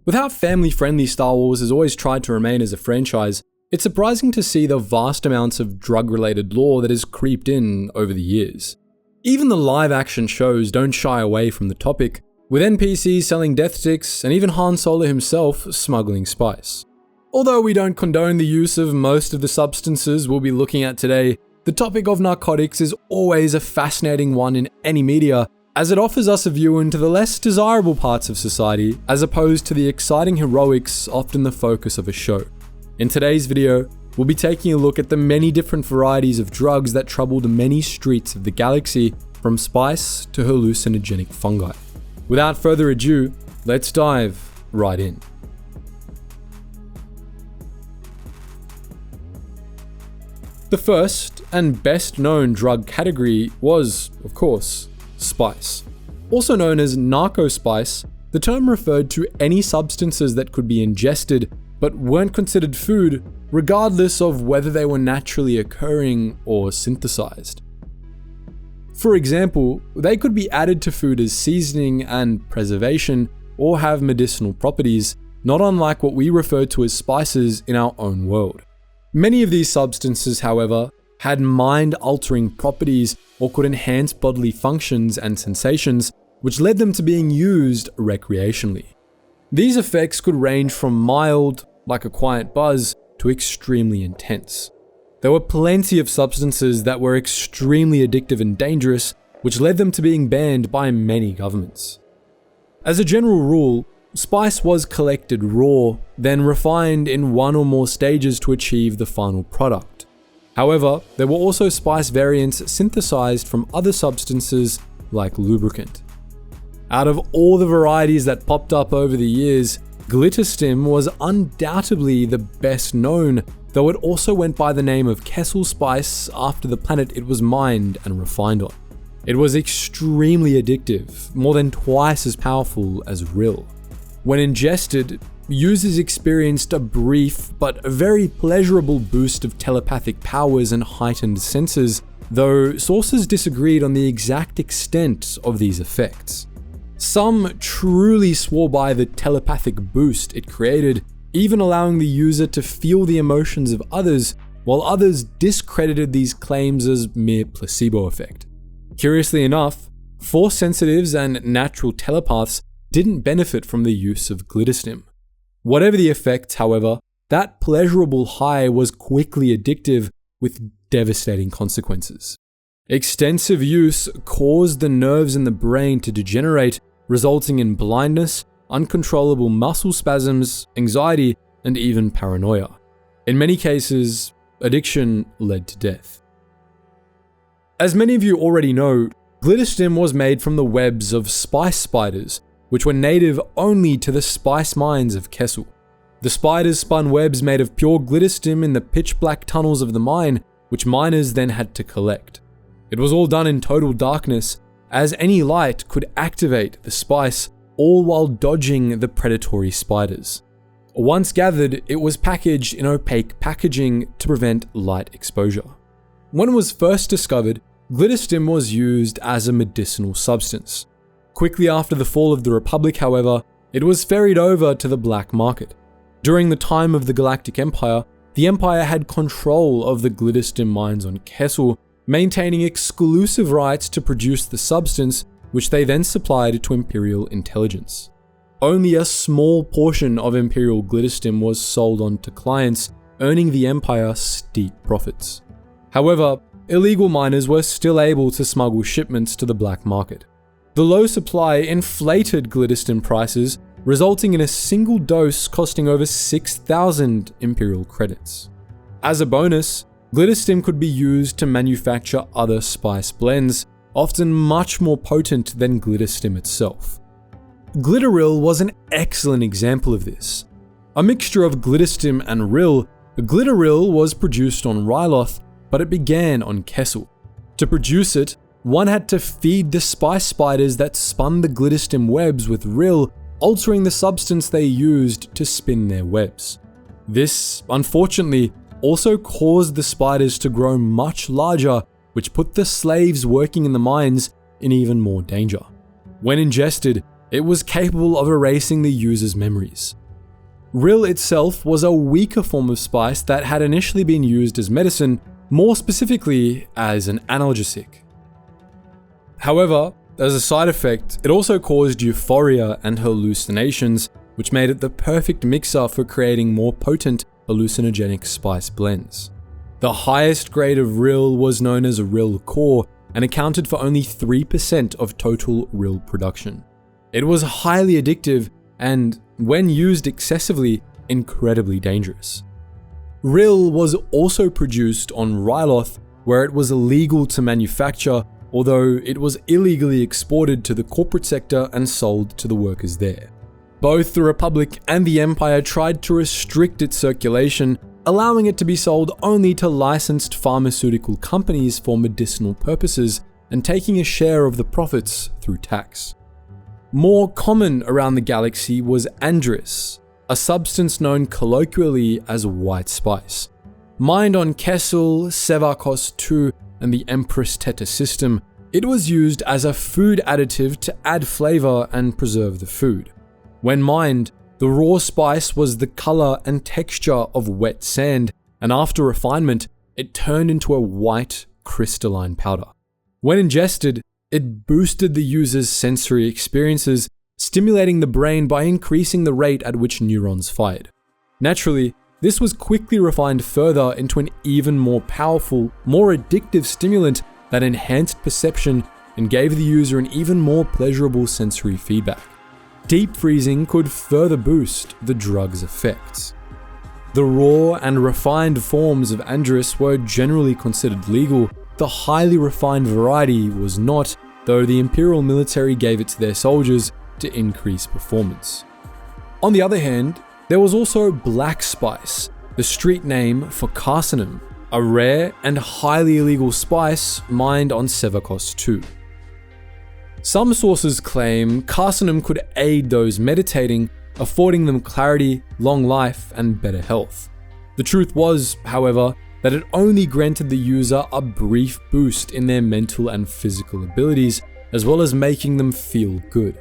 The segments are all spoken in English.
With how family-friendly Star Wars has always tried to remain as a franchise, it's surprising to see the vast amounts of drug-related lore that has creeped in over the years. Even the live-action shows don't shy away from the topic, with NPCs selling deathsticks and even Han Solo himself smuggling spice. Although we don't condone the use of most of the substances we'll be looking at today, the topic of narcotics is always a fascinating one in any media, as it offers us a view into the less desirable parts of society, as opposed to the exciting heroics often the focus of a show. In today's video, we'll be taking a look at the many different varieties of drugs that troubled many streets of the galaxy, from spice to hallucinogenic fungi. Without further ado, let's dive right in. The first and best known drug category was, of course, spice. Also known as narco-spice, the term referred to any substances that could be ingested but weren't considered food, regardless of whether they were naturally occurring or synthesized. For example, they could be added to food as seasoning and preservation, or have medicinal properties, not unlike what we refer to as spices in our own world. Many of these substances, however, had mind-altering properties or could enhance bodily functions and sensations, which led them to being used recreationally. These effects could range from mild, like a quiet buzz, to extremely intense. There were plenty of substances that were extremely addictive and dangerous, which led them to being banned by many governments. As a general rule, spice was collected raw, then refined in one or more stages to achieve the final product. However, there were also spice variants synthesized from other substances like lubricant. Out of all the varieties that popped up over the years, glitter stim was undoubtedly the best known, though it also went by the name of Kessel spice after the planet it was mined and refined on. It was extremely addictive, more than twice as powerful as Rill. When ingested, users experienced a brief but very pleasurable boost of telepathic powers and heightened senses, though sources disagreed on the exact extent of these effects. Some truly swore by the telepathic boost it created, even allowing the user to feel the emotions of others, while others discredited these claims as mere placebo effect. Curiously enough, force sensitives and natural telepaths didn't benefit from the use of glitter stim. Whatever the effects, however, that pleasurable high was quickly addictive with devastating consequences. Extensive use caused the nerves in the brain to degenerate, resulting in blindness, uncontrollable muscle spasms, anxiety, and even paranoia. In many cases, addiction led to death. As many of you already know, glitter stim was made from the webs of spice spiders, which were native only to the spice mines of Kessel. The spiders spun webs made of pure glitter stim in the pitch-black tunnels of the mine, which miners then had to collect. It was all done in total darkness, as any light could activate the spice, all while dodging the predatory spiders. Once gathered, it was packaged in opaque packaging to prevent light exposure. When it was first discovered, glitter stim was used as a medicinal substance. Quickly after the fall of the Republic, however, it was ferried over to the black market. During the time of the Galactic Empire, the Empire had control of the glitter stim mines on Kessel, maintaining exclusive rights to produce the substance, which they then supplied to Imperial intelligence. Only a small portion of Imperial glitter stim was sold on to clients, earning the Empire steep profits. However, illegal miners were still able to smuggle shipments to the black market. The low supply inflated glitter stim prices, resulting in a single dose costing over 6,000 Imperial credits. As a bonus, glitter stim could be used to manufacture other spice blends, often much more potent than glitter stim itself. Glitter Rill was an excellent example of this. A mixture of glitter stim and Rill, Glitter Rill was produced on Ryloth, but it began on Kessel. To produce it, one had to feed the spice spiders that spun the glitter stim webs with Rill, altering the substance they used to spin their webs. This, unfortunately, also caused the spiders to grow much larger, which put the slaves working in the mines in even more danger. When ingested, it was capable of erasing the user's memories. Rill itself was a weaker form of spice that had initially been used as medicine, more specifically as an analgesic. However, as a side effect, it also caused euphoria and hallucinations, which made it the perfect mixer for creating more potent hallucinogenic spice blends. The highest grade of Rill was known as Rill Core and accounted for only 3% of total Rill production. It was highly addictive and, when used excessively, incredibly dangerous. Rill was also produced on Ryloth, where it was illegal to manufacture, although it was illegally exported to the corporate sector and sold to the workers there. Both the Republic and the Empire tried to restrict its circulation, allowing it to be sold only to licensed pharmaceutical companies for medicinal purposes and taking a share of the profits through tax. More common around the galaxy was Andris, a substance known colloquially as white spice. Mined on Kessel, Sevakos II, and the Empress Teta system, it was used as a food additive to add flavor and preserve the food. When mined, the raw spice was the color and texture of wet sand, and after refinement, it turned into a white, crystalline powder. When ingested, it boosted the user's sensory experiences, stimulating the brain by increasing the rate at which neurons fired. Naturally, this was quickly refined further into an even more powerful, more addictive stimulant that enhanced perception and gave the user an even more pleasurable sensory feedback. Deep freezing could further boost the drug's effects. The raw and refined forms of Andris were generally considered legal. The highly refined variety was not, though the Imperial military gave it to their soldiers to increase performance. On the other hand, there was also black spice, the street name for carcinum, a rare and highly illegal spice mined on Sevakos II. Some sources claim carcinum could aid those meditating, affording them clarity, long life, and better health. The truth was, however, that it only granted the user a brief boost in their mental and physical abilities, as well as making them feel good.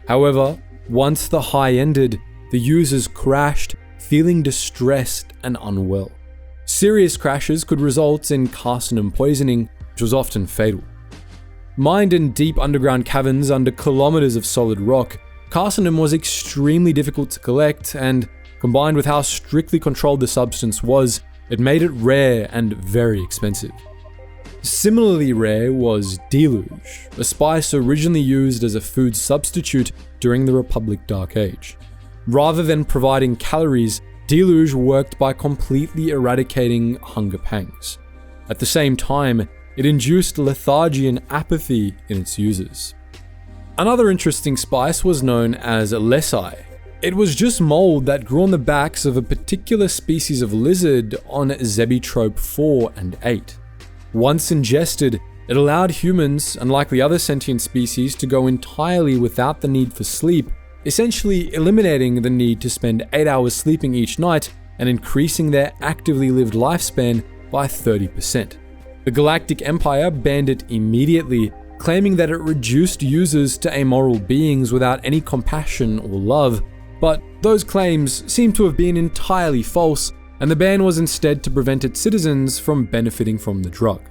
However, once the high ended, the users crashed, feeling distressed and unwell. Serious crashes could result in carcinum poisoning, which was often fatal. Mined in deep underground caverns under kilometers of solid rock, carcinum was extremely difficult to collect, and combined with how strictly controlled the substance was, it made it rare and very expensive. Similarly rare was deluge, a spice originally used as a food substitute during the Republic Dark Age. Rather than providing calories, deluge worked by completely eradicating hunger pangs. At the same time, it induced lethargy and apathy in its users. Another interesting spice was known as lesai. It was just mold that grew on the backs of a particular species of lizard on Zebitrope 4 and 8. Once ingested, it allowed humans, and likely other sentient species, to go entirely without the need for sleep, essentially eliminating the need to spend 8 hours sleeping each night and increasing their actively lived lifespan by 30%. The Galactic Empire banned it immediately, claiming that it reduced users to amoral beings without any compassion or love, but those claims seem to have been entirely false, and the ban was instead to prevent its citizens from benefiting from the drug.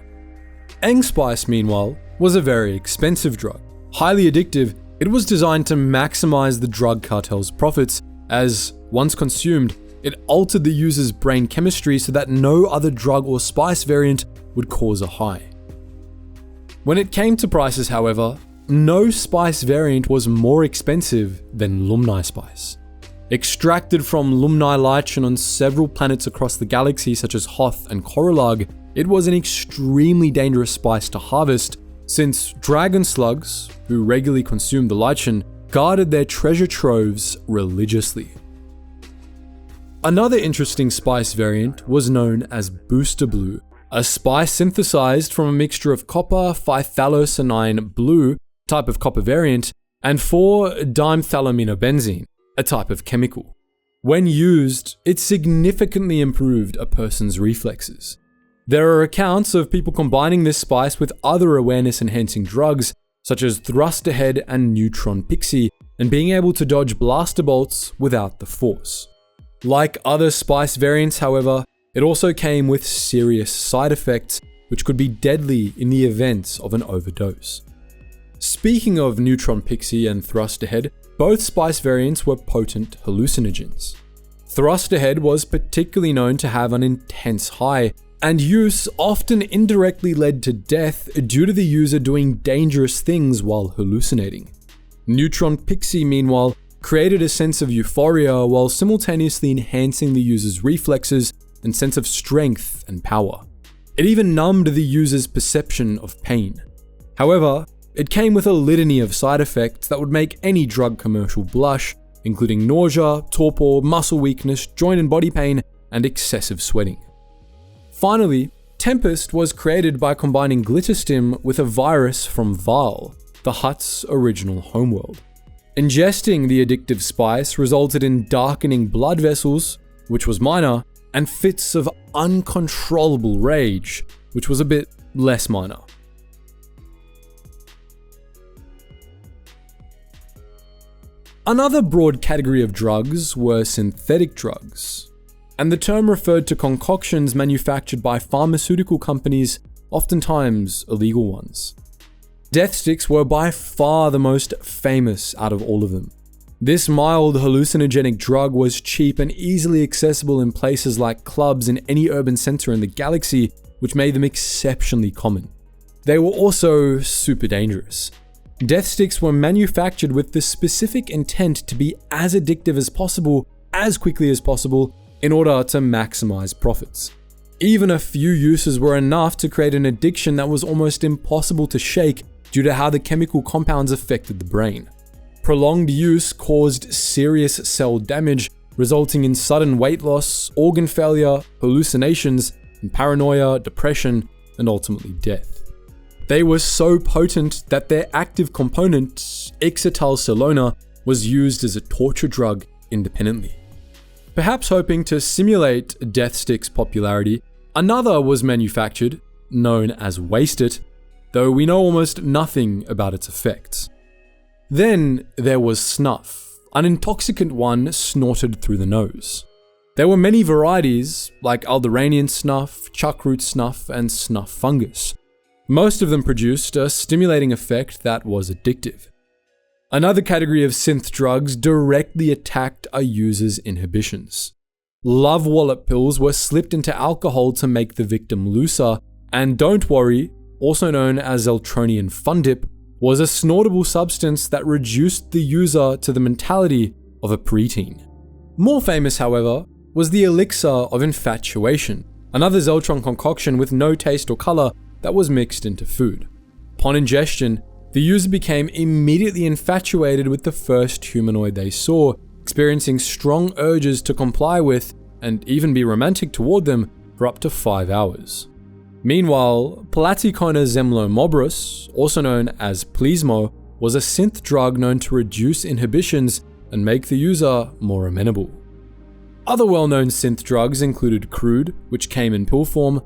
Engspice, meanwhile, was a very expensive drug. Highly addictive, it was designed to maximize the drug cartel's profits, as, once consumed, it altered the user's brain chemistry so that no other drug or spice variant would cause a high. When it came to prices, however, no spice variant was more expensive than Lumni spice. Extracted from Lumni lichen on several planets across the galaxy such as Hoth and Korrilag, it was an extremely dangerous spice to harvest, since dragon slugs, who regularly consumed the lichen, guarded their treasure troves religiously. Another interesting spice variant was known as Booster Blue, a spice synthesized from a mixture of copper 5-phthalocyanine blue, type of copper variant, and 4-dimethylaminobenzene, a type of chemical. When used, it significantly improved a person's reflexes. There are accounts of people combining this spice with other awareness-enhancing drugs, such as Thrust Ahead and Neutron Pixie, and being able to dodge blaster bolts without the force. Like other spice variants, however, it also came with serious side effects which could be deadly in the event of an overdose. Speaking of Neutron Pixie and Thrust Ahead, both spice variants were potent hallucinogens. Thrust Ahead was particularly known to have an intense high, and use often indirectly led to death due to the user doing dangerous things while hallucinating. Neutron Pixie, meanwhile, created a sense of euphoria while simultaneously enhancing the user's reflexes and sense of strength and power. It even numbed the user's perception of pain. However, it came with a litany of side effects that would make any drug commercial blush, including nausea, torpor, muscle weakness, joint and body pain, and excessive sweating. Finally, Tempest was created by combining Glitterstim with a virus from Vile, the Hutt's original homeworld. Ingesting the addictive spice resulted in darkening blood vessels, which was minor, and fits of uncontrollable rage, which was a bit less minor. Another broad category of drugs were synthetic drugs, and the term referred to concoctions manufactured by pharmaceutical companies, oftentimes illegal ones. Deathsticks were by far the most famous out of all of them. This mild hallucinogenic drug was cheap and easily accessible in places like clubs in any urban center in the galaxy, which made them exceptionally common. They were also super dangerous. Deathsticks were manufactured with the specific intent to be as addictive as possible, as quickly as possible, in order to maximize profits. Even a few uses were enough to create an addiction that was almost impossible to shake due to how the chemical compounds affected the brain. Prolonged use caused serious cell damage, resulting in sudden weight loss, organ failure, hallucinations, and paranoia, depression, and ultimately death. They were so potent that their active component, ixetalsolona, was used as a torture drug independently. Perhaps hoping to simulate Deathstick's popularity, another was manufactured, known as Waste It, though we know almost nothing about its effects. Then there was snuff, an intoxicant one snorted through the nose. There were many varieties, like Alderanian snuff, chuckroot snuff, and snuff fungus. Most of them produced a stimulating effect that was addictive. Another category of synth drugs directly attacked a user's inhibitions. Love wallet pills were slipped into alcohol to make the victim looser, and Don't Worry, also known as Zeltronian Fundip, was a snortable substance that reduced the user to the mentality of a preteen. More famous, however, was the Elixir of Infatuation, another Zeltron concoction with no taste or color that was mixed into food. Upon ingestion, the user became immediately infatuated with the first humanoid they saw, experiencing strong urges to comply with and even be romantic toward them for up to 5 hours. Meanwhile, Platicona zemlomobrus, also known as Pleasmo, was a synth drug known to reduce inhibitions and make the user more amenable. Other well-known synth drugs included Crude, which came in pill form,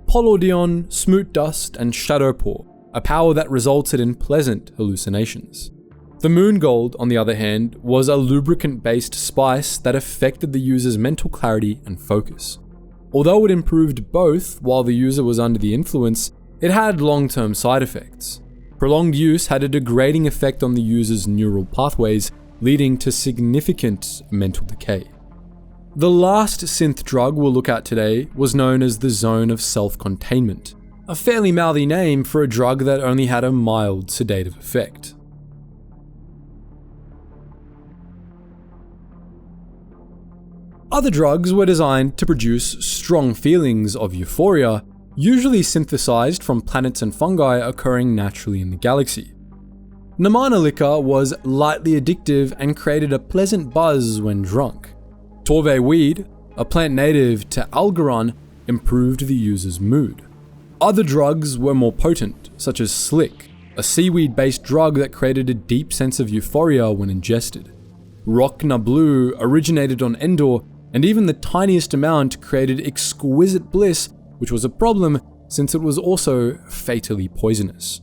Polordion, Smoot Dust, and Shadowpaw, a power that resulted in pleasant hallucinations. The Moon Gold, on the other hand, was a lubricant-based spice that affected the user's mental clarity and focus. Although it improved both while the user was under the influence, it had long-term side effects. Prolonged use had a degrading effect on the user's neural pathways, leading to significant mental decay. The last synth drug we'll look at today was known as the Zone of Self-Containment, a fairly mouthy name for a drug that only had a mild sedative effect. Other drugs were designed to produce strong feelings of euphoria, usually synthesized from planets and fungi occurring naturally in the galaxy. Namana liquor was lightly addictive and created a pleasant buzz when drunk. Torve weed, a plant native to Algeron, improved the user's mood. Other drugs were more potent, such as Slick, a seaweed-based drug that created a deep sense of euphoria when ingested. Rockna Blue originated on Endor, and even the tiniest amount created exquisite bliss, which was a problem since it was also fatally poisonous.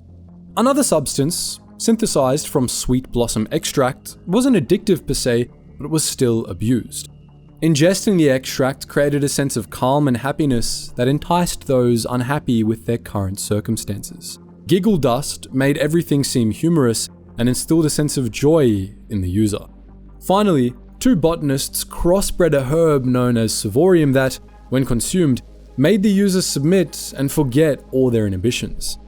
Another substance, synthesized from sweet blossom extract, wasn't addictive per se, but it was still abused. Ingesting the extract created a sense of calm and happiness that enticed those unhappy with their current circumstances. Giggle dust made everything seem humorous and instilled a sense of joy in the user. Finally, two botanists crossbred a herb known as Savorium that, when consumed, made the user submit and forget all their inhibitions.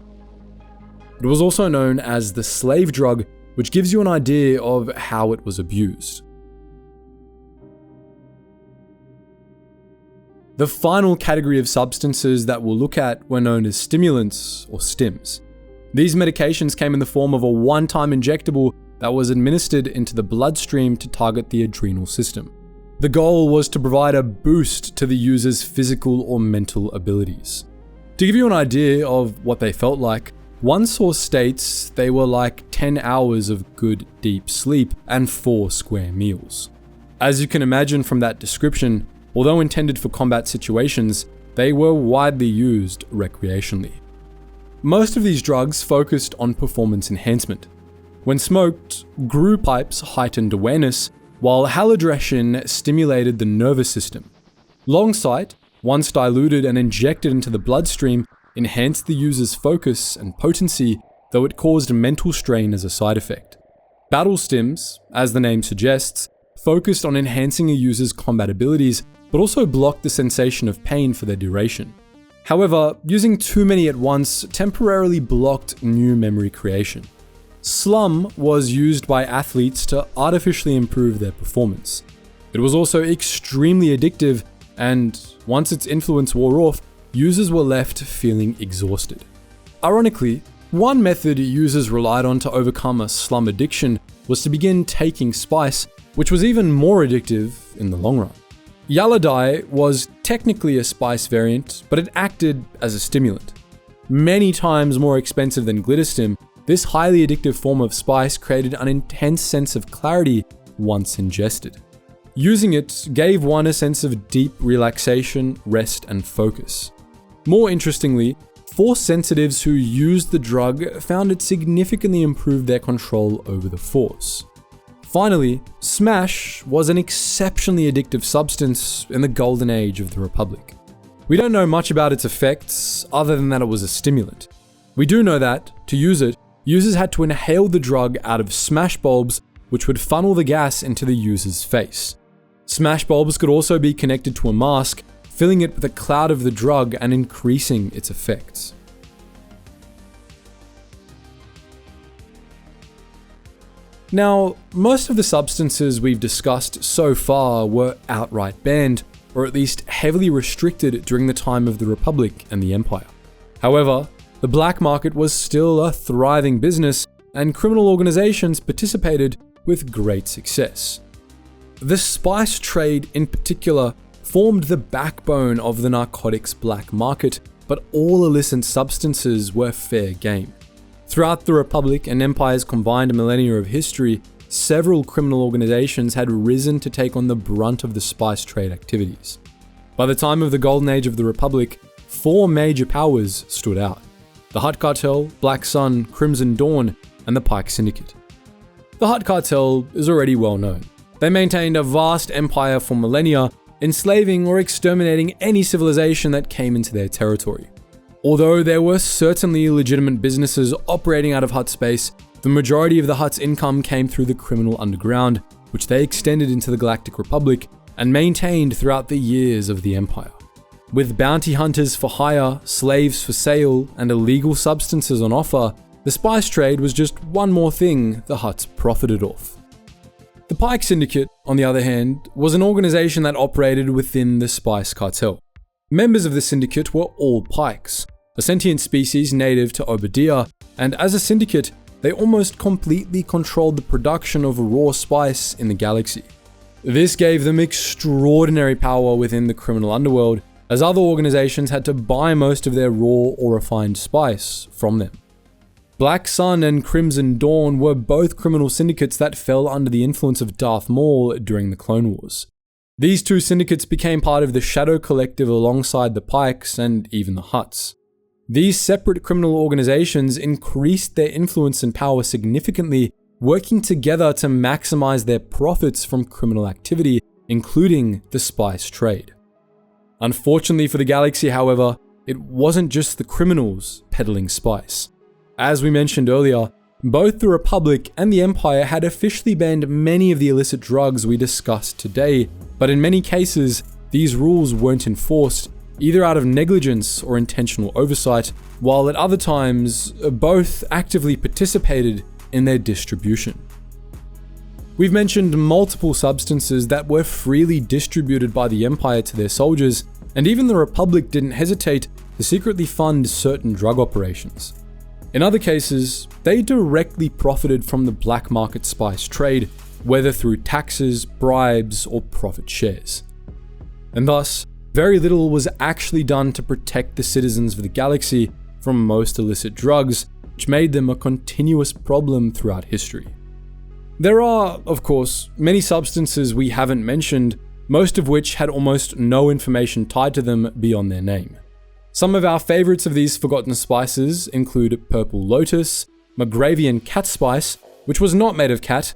It was also known as the slave drug, which gives you an idea of how it was abused. The final category of substances that we'll look at were known as stimulants, or stims. These medications came in the form of a one-time injectable that was administered into the bloodstream to target the adrenal system. The goal was to provide a boost to the user's physical or mental abilities. To give you an idea of what they felt like, one source states they were like 10 hours of good deep sleep and 4 square meals. As you can imagine from that description, although intended for combat situations, they were widely used recreationally. Most of these drugs focused on performance enhancement. When smoked, grew pipes heightened awareness, while halodressin stimulated the nervous system. Long sight, once diluted and injected into the bloodstream, enhanced the user's focus and potency, though it caused mental strain as a side effect. Battle stims, as the name suggests, focused on enhancing a user's combat abilities, but also blocked the sensation of pain for their duration. However, using too many at once temporarily blocked new memory creation. Slum was used by athletes to artificially improve their performance. It was also extremely addictive, and once its influence wore off, users were left feeling exhausted. Ironically, one method users relied on to overcome a slum addiction was to begin taking spice, which was even more addictive in the long run. Yaladai was technically a spice variant, but it acted as a stimulant. Many times more expensive than Glitterstim, this highly addictive form of spice created an intense sense of clarity once ingested. Using it gave one a sense of deep relaxation, rest, and focus. More interestingly, force sensitives who used the drug found it significantly improved their control over the force. Finally, Smash was an exceptionally addictive substance in the golden age of the Republic. We don't know much about its effects other than that it was a stimulant. We do know that, to use it, users had to inhale the drug out of smash bulbs, which would funnel the gas into the user's face. Smash bulbs could also be connected to a mask, filling it with a cloud of the drug and increasing its effects. Now, most of the substances we've discussed so far were outright banned, or at least heavily restricted during the time of the Republic and the Empire. However, the black market was still a thriving business, and criminal organizations participated with great success. The spice trade in particular formed the backbone of the narcotics black market, but all illicit substances were fair game. Throughout the Republic and Empire's combined millennia of history, several criminal organizations had risen to take on the brunt of the spice trade activities. By the time of the Golden Age of the Republic, 4 major powers stood out: the Hutt Cartel, Black Sun, Crimson Dawn, and the Pike Syndicate. The Hutt Cartel is already well known. They maintained a vast empire for millennia, enslaving or exterminating any civilization that came into their territory. Although there were certainly legitimate businesses operating out of Hutt space, the majority of the Hutt's income came through the criminal underground, which they extended into the Galactic Republic and maintained throughout the years of the Empire. With bounty hunters for hire, slaves for sale, and illegal substances on offer, the spice trade was just one more thing the Hutts profited off. The Pike Syndicate, on the other hand, was an organization that operated within the Spice Cartel. Members of the syndicate were all Pikes, a sentient species native to Obadiah, and as a syndicate, they almost completely controlled the production of raw spice in the galaxy. This gave them extraordinary power within the criminal underworld, as other organizations had to buy most of their raw or refined spice from them. Black Sun and Crimson Dawn were both criminal syndicates that fell under the influence of Darth Maul during the Clone Wars. These two syndicates became part of the Shadow Collective alongside the Pikes and even the Hutts. These separate criminal organizations increased their influence and power significantly, working together to maximize their profits from criminal activity, including the spice trade. Unfortunately for the galaxy, however, it wasn't just the criminals peddling spice. As we mentioned earlier, both the Republic and the Empire had officially banned many of the illicit drugs we discussed today, but in many cases, these rules weren't enforced, either out of negligence or intentional oversight, while at other times, both actively participated in their distribution. We've mentioned multiple substances that were freely distributed by the Empire to their soldiers, and even the Republic didn't hesitate to secretly fund certain drug operations. In other cases, they directly profited from the black market spice trade, whether through taxes, bribes, or profit shares. And thus, very little was actually done to protect the citizens of the galaxy from most illicit drugs, which made them a continuous problem throughout history. There are, of course, many substances we haven't mentioned, most of which had almost no information tied to them beyond their name. Some of our favorites of these forgotten spices include Purple Lotus, Magravian Cat Spice, which was not made of cat,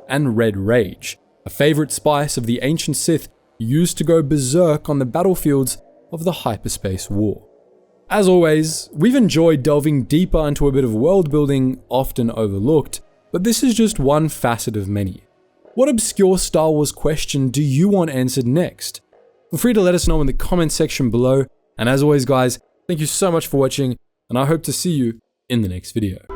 and Red Rage, a favorite spice of the ancient Sith used to go berserk on the battlefields of the Hyperspace War. As always, we've enjoyed delving deeper into a bit of world building often overlooked, but this is just one facet of many. What obscure Star Wars question do you want answered next? Feel free to let us know in the comment section below, and as always guys, thank you so much for watching, and I hope to see you in the next video.